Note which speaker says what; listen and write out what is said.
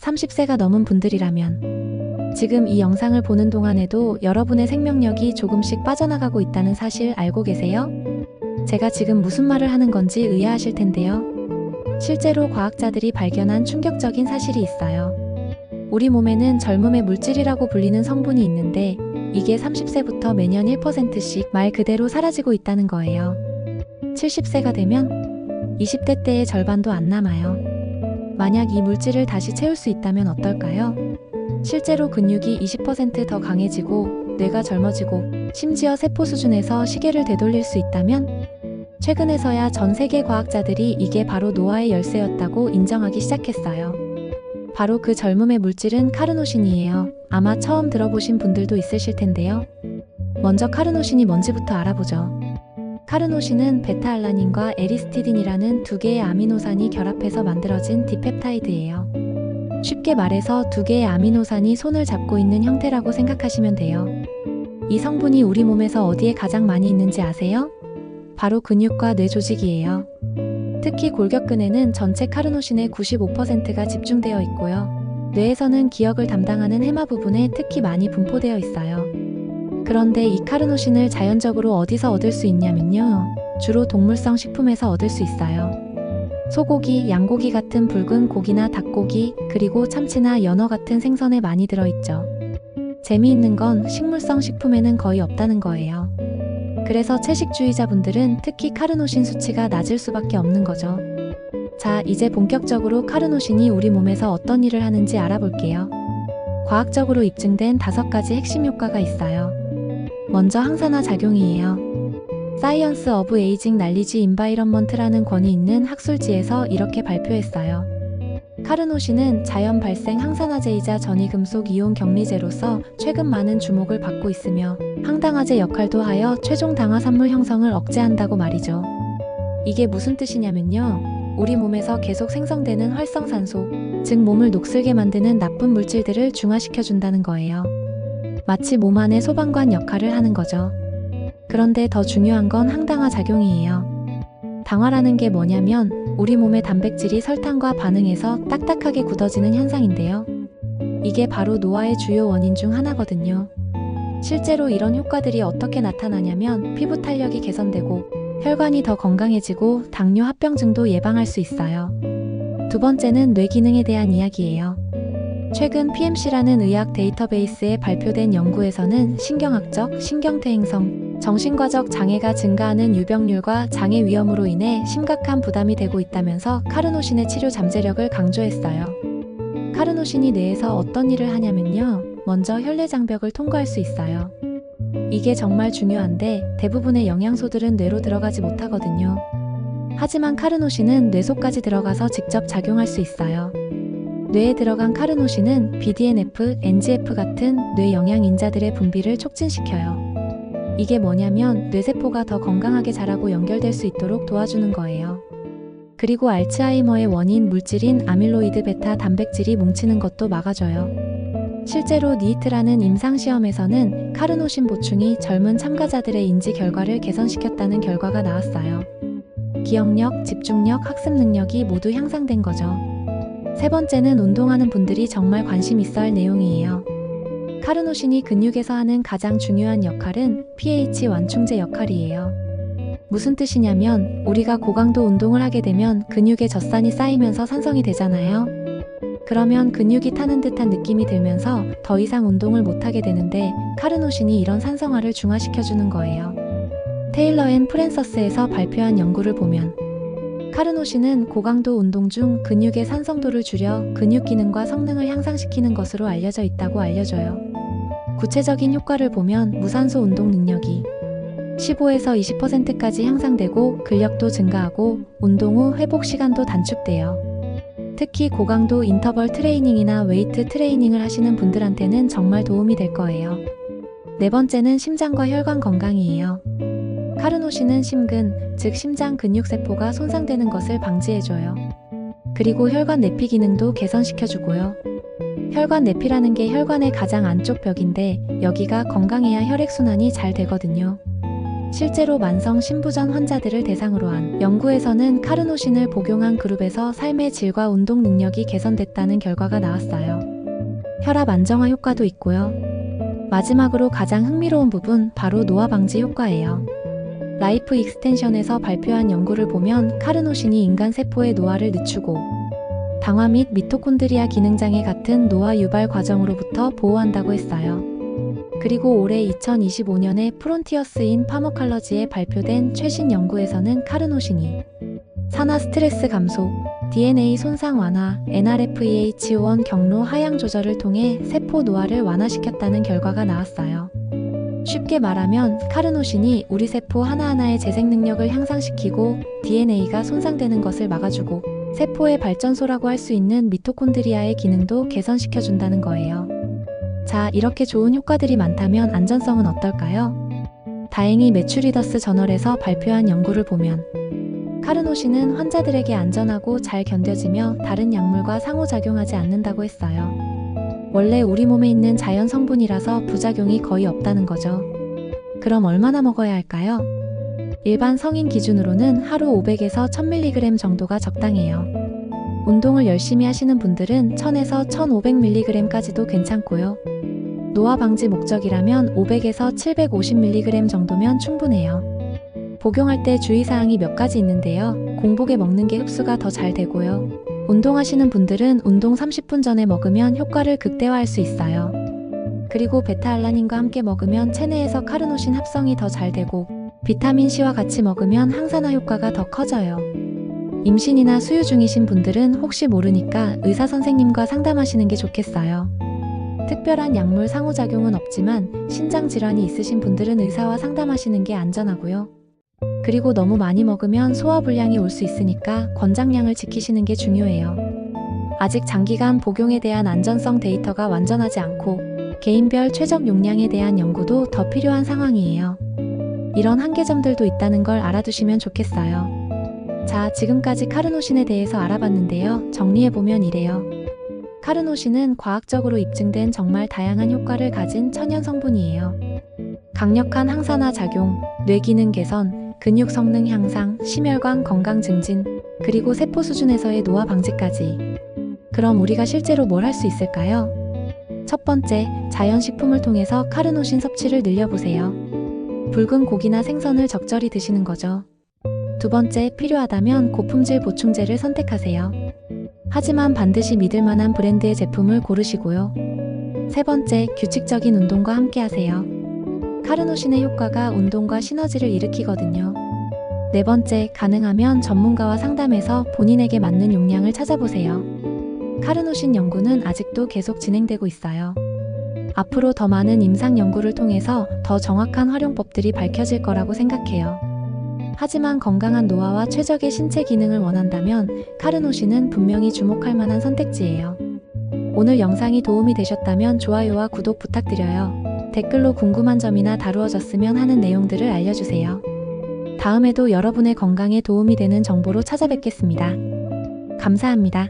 Speaker 1: 30세가 넘은 분들이라면 지금 이 영상을 보는 동안에도 여러분의 생명력이 조금씩 빠져나가고 있다는 사실 알고 계세요? 제가 지금 무슨 말을 하는 건지 의아하실 텐데요. 실제로 과학자들이 발견한 충격적인 사실이 있어요. 우리 몸에는 젊음의 물질이라고 불리는 성분이 있는데 이게 30세부터 매년 1%씩 말 그대로 사라지고 있다는 거예요. 70세가 되면 20대 때의 절반도 안 남아요. 만약 이 물질을 다시 채울 수 있다면 어떨까요? 실제로 근육이 20% 더 강해지고 뇌가 젊어지고 심지어 세포 수준에서 시계를 되돌릴 수 있다면 최근에서야 전 세계 과학자들이 이게 바로 노화의 열쇠였다고 인정하기 시작했어요. 바로 그 젊음의 물질은 카르노신이에요. 아마 처음 들어보신 분들도 있으실 텐데요. 먼저 카르노신이 뭔지부터 알아보죠. 카르노신은 베타알라닌과 에리스티딘이라는 두 개의 아미노산이 결합해서 만들어진 디펩타이드예요. 쉽게 말해서 두 개의 아미노산이 손을 잡고 있는 형태라고 생각하시면 돼요. 이 성분이 우리 몸에서 어디에 가장 많이 있는지 아세요? 바로 근육과 뇌 조직이에요. 특히 골격근에는 전체 카르노신의 95%가 집중되어 있고요. 뇌에서는 기억을 담당하는 해마 부분에 특히 많이 분포되어 있어요. 그런데 이 카르노신을 자연적으로 어디서 얻을 수 있냐면요. 주로 동물성 식품에서 얻을 수 있어요. 소고기, 양고기 같은 붉은 고기나 닭고기, 그리고 참치나 연어 같은 생선에 많이 들어있죠. 재미있는 건 식물성 식품에는 거의 없다는 거예요. 그래서 채식주의자분들은 특히 카르노신 수치가 낮을 수밖에 없는 거죠. 자, 이제 본격적으로 카르노신이 우리 몸에서 어떤 일을 하는지 알아볼게요. 과학적으로 입증된 5가지 핵심 효과가 있어요. 먼저 항산화 작용이에요. 사이언스 오브 에이징 날리지 인바이런먼트라는 권위 있는 학술지에서 이렇게 발표했어요. 카르노신은 자연 발생 항산화제이자 전이금속 이온 격리제로서 최근 많은 주목을 받고 있으며 항당화제 역할도 하여 최종 당화산물 형성을 억제한다고 말이죠. 이게 무슨 뜻이냐면요. 우리 몸에서 계속 생성되는 활성산소, 즉 몸을 녹슬게 만드는 나쁜 물질들을 중화시켜준다는 거예요. 마치 몸 안의 소방관 역할을 하는 거죠. 그런데 더 중요한 건 항당화 작용이에요. 당화라는 게 뭐냐면 우리 몸의 단백질이 설탕과 반응해서 딱딱하게 굳어지는 현상인데요. 이게 바로 노화의 주요 원인 중 하나거든요. 실제로 이런 효과들이 어떻게 나타나냐면 피부 탄력이 개선되고 혈관이 더 건강해지고 당뇨 합병증도 예방할 수 있어요. 두 번째는 뇌 기능에 대한 이야기예요. 최근 PMC라는 의학 데이터베이스에 발표된 연구에서는 신경학적, 신경퇴행성, 정신과적 장애가 증가하는 유병률과 장애 위험으로 인해 심각한 부담이 되고 있다면서 카르노신의 치료 잠재력을 강조했어요. 카르노신이 뇌에서 어떤 일을 하냐면요. 먼저 혈내장벽을 통과할 수 있어요. 이게 정말 중요한데 대부분의 영양소들은 뇌로 들어가지 못하거든요. 하지만 카르노신은 뇌 속까지 들어가서 직접 작용할 수 있어요. 뇌에 들어간 카르노신은 BDNF, NGF 같은 뇌 영양인자들의 분비를 촉진시켜요. 이게 뭐냐면 뇌세포가 더 건강하게 자라고 연결될 수 있도록 도와주는 거예요. 그리고 알츠하이머의 원인 물질인 아밀로이드 베타 단백질이 뭉치는 것도 막아줘요. 실제로 니트라는 임상시험에서는 카르노신 보충이 젊은 참가자들의 인지 결과를 개선시켰다는 결과가 나왔어요. 기억력, 집중력, 학습 능력이 모두 향상된 거죠. 세 번째는 운동하는 분들이 정말 관심 있어 할 내용이에요. 카르노신이 근육에서 하는 가장 중요한 역할은 pH 완충제 역할이에요. 무슨 뜻이냐면 우리가 고강도 운동을 하게 되면 근육에 젖산이 쌓이면서 산성이 되잖아요. 그러면 근육이 타는 듯한 느낌이 들면서 더 이상 운동을 못하게 되는데 카르노신이 이런 산성화를 중화시켜주는 거예요. 테일러 앤 프랜서스에서 발표한 연구를 보면 카르노신은 고강도 운동 중 근육의 산성도를 줄여 근육 기능과 성능을 향상시키는 것으로 알려져 있다고 알려줘요. 구체적인 효과를 보면 무산소 운동 능력이 15에서 20%까지 향상되고 근력도 증가하고 운동 후 회복 시간도 단축돼요. 특히 고강도 인터벌 트레이닝이나 웨이트 트레이닝을 하시는 분들한테는 정말 도움이 될 거예요. 네 번째는 심장과 혈관 건강이에요. 카르노신은 심근, 즉 심장 근육세포가 손상되는 것을 방지해줘요. 그리고 혈관 내피 기능도 개선시켜주고요. 혈관 내피라는 게 혈관의 가장 안쪽 벽인데 여기가 건강해야 혈액순환이 잘 되거든요. 실제로 만성 신부전 환자들을 대상으로 한 연구에서는 카르노신을 복용한 그룹에서 삶의 질과 운동 능력이 개선됐다는 결과가 나왔어요. 혈압 안정화 효과도 있고요. 마지막으로 가장 흥미로운 부분 바로 노화 방지 효과예요. 라이프 익스텐션에서 발표한 연구를 보면 카르노신이 인간 세포의 노화를 늦추고 당화 및 미토콘드리아 기능장애 같은 노화 유발 과정으로부터 보호한다고 했어요. 그리고 올해 2025년에 프론티어스 인 파머칼러지에 발표된 최신 연구에서는 카르노신이 산화 스트레스 감소, DNA 손상 완화, NRF2-HO1 경로 하향 조절을 통해 세포 노화를 완화시켰다는 결과가 나왔어요. 쉽게 말하면 카르노신이 우리 세포 하나하나의 재생 능력을 향상시키고 DNA가 손상되는 것을 막아주고 세포의 발전소라고 할 수 있는 미토콘드리아의 기능도 개선시켜준다는 거예요. 자, 이렇게 좋은 효과들이 많다면 안전성은 어떨까요? 다행히 매추리더스 저널에서 발표한 연구를 보면 카르노신은 환자들에게 안전하고 잘 견뎌지며 다른 약물과 상호작용하지 않는다고 했어요. 원래 우리 몸에 있는 자연 성분이라서 부작용이 거의 없다는 거죠. 그럼 얼마나 먹어야 할까요? 일반 성인 기준으로는 하루 500에서 1000mg 정도가 적당해요. 운동을 열심히 하시는 분들은 1000에서 1500mg까지도 괜찮고요. 노화 방지 목적이라면 500에서 750mg 정도면 충분해요. 복용할 때 주의사항이 몇 가지 있는데요. 공복에 먹는 게 흡수가 더 잘 되고요. 운동하시는 분들은 운동 30분 전에 먹으면 효과를 극대화할 수 있어요. 그리고 베타알라닌과 함께 먹으면 체내에서 카르노신 합성이 더 잘 되고 비타민C와 같이 먹으면 항산화 효과가 더 커져요. 임신이나 수유 중이신 분들은 혹시 모르니까 의사 선생님과 상담하시는 게 좋겠어요. 특별한 약물 상호작용은 없지만 신장 질환이 있으신 분들은 의사와 상담하시는 게 안전하고요. 그리고 너무 많이 먹으면 소화불량이 올 수 있으니까 권장량을 지키시는 게 중요해요. 아직 장기간 복용에 대한 안전성 데이터가 완전하지 않고 개인별 최적 용량에 대한 연구도 더 필요한 상황이에요. 이런 한계점들도 있다는 걸 알아두시면 좋겠어요. 자, 지금까지 카르노신에 대해서 알아봤는데요. 정리해보면 이래요. 카르노신은 과학적으로 입증된 정말 다양한 효과를 가진 천연 성분이에요. 강력한 항산화 작용, 뇌기능 개선, 근육 성능 향상, 심혈관 건강 증진, 그리고 세포 수준에서의 노화 방지까지. 그럼 우리가 실제로 뭘 할 수 있을까요? 첫 번째, 자연식품을 통해서 카르노신 섭취를 늘려보세요. 붉은 고기나 생선을 적절히 드시는 거죠. 두 번째, 필요하다면 고품질 보충제를 선택하세요. 하지만 반드시 믿을 만한 브랜드의 제품을 고르시고요. 세 번째, 규칙적인 운동과 함께 하세요. 카르노신의 효과가 운동과 시너지를 일으키거든요. 네 번째, 가능하면 전문가와 상담해서 본인에게 맞는 용량을 찾아보세요. 카르노신 연구는 아직도 계속 진행되고 있어요. 앞으로 더 많은 임상 연구를 통해서 더 정확한 활용법들이 밝혀질 거라고 생각해요. 하지만 건강한 노화와 최적의 신체 기능을 원한다면 카르노신은 분명히 주목할 만한 선택지예요. 오늘 영상이 도움이 되셨다면 좋아요와 구독 부탁드려요. 댓글로 궁금한 점이나 다루어졌으면 하는 내용들을 알려주세요. 다음에도 여러분의 건강에 도움이 되는 정보로 찾아뵙겠습니다. 감사합니다.